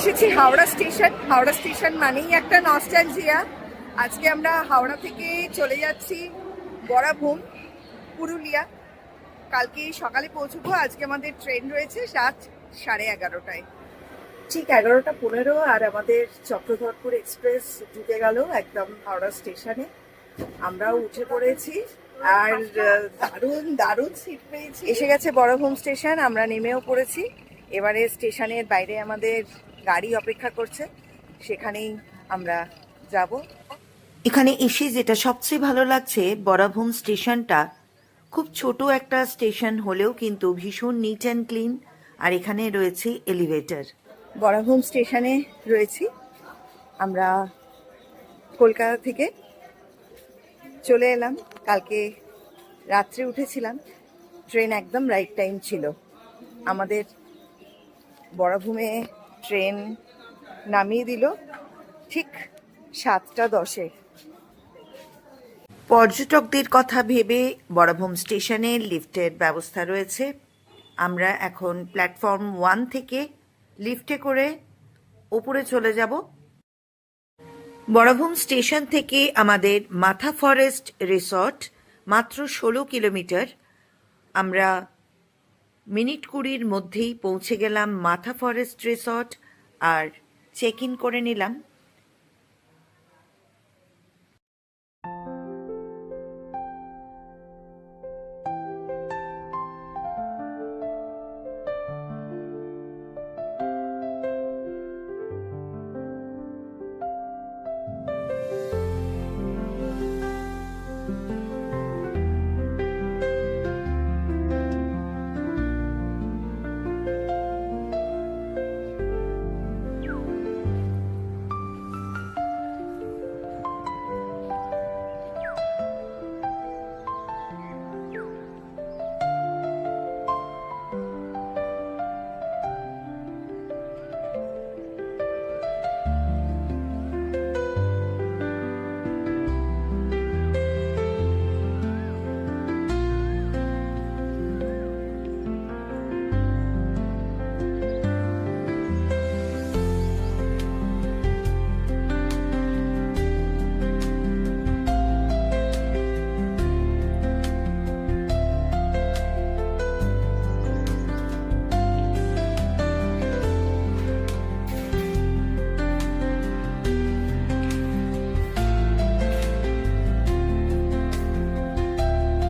এসেছি Howrah station. Howrah station মানেই একটা নস্টালজিয়া। আজকে আমরা হাওড়া থেকে চলে যাচ্ছি বরাভূম, পুরুলিয়া। কালকে সকালে পৌঁছবো। আজকে আমাদের ট্রেন রয়েছে রাত 11:30টায়, ঠিক 11:15, আর আমাদের চক্রধরপুর এক্সপ্রেস ঢুকে গেল একদম হাওড়া স্টেশনে। আমরাও উঠে পড়েছি আর দারুণ দারুণ সিট পেয়েছি। এসে গেছে বরাভূম স্টেশন, আমরা নেমেও পড়েছি। এবারে স্টেশনের বাইরে আমাদের গাড়ি অপেক্ষা করছে, সেখানেই আমরা যাব। এখানে এসে যেটা সবচেয়ে ভালো লাগছে, বরাভূম স্টেশনটা খুব ছোট একটা স্টেশন হলেও কিন্তু ভীষণ নিট অ্যান্ড ক্লিন, আর এখানে রয়েছে এলিভেটর। বরাভূম স্টেশনে রয়েছি আমরা। কলকাতা থেকে চলে এলাম, কালকে রাত্রে উঠেছিলাম। ট্রেন একদম রাইট টাইম ছিল। আমাদের বরাভূমে ট্রেন নামিয়ে দিল ঠিক 7:10-এ। পর্যটকদের কথা ভেবে বরাভূম স্টেশনে লিফটের ব্যবস্থা রয়েছে। আমরা এখন প্ল্যাটফর্ম 1 থেকে লিফটে করে ওপরে চলে যাব। বরাভূম স্টেশন থেকে আমাদের মাথা ফরেস্ট রিসর্ট মাত্র 16 কিলোমিটার। আমরা মিনিট 20-র মধ্যেই পৌঁছে গেলাম মাথা ফরেস্ট রিসর্ট আর চেক ইন করে নিলাম।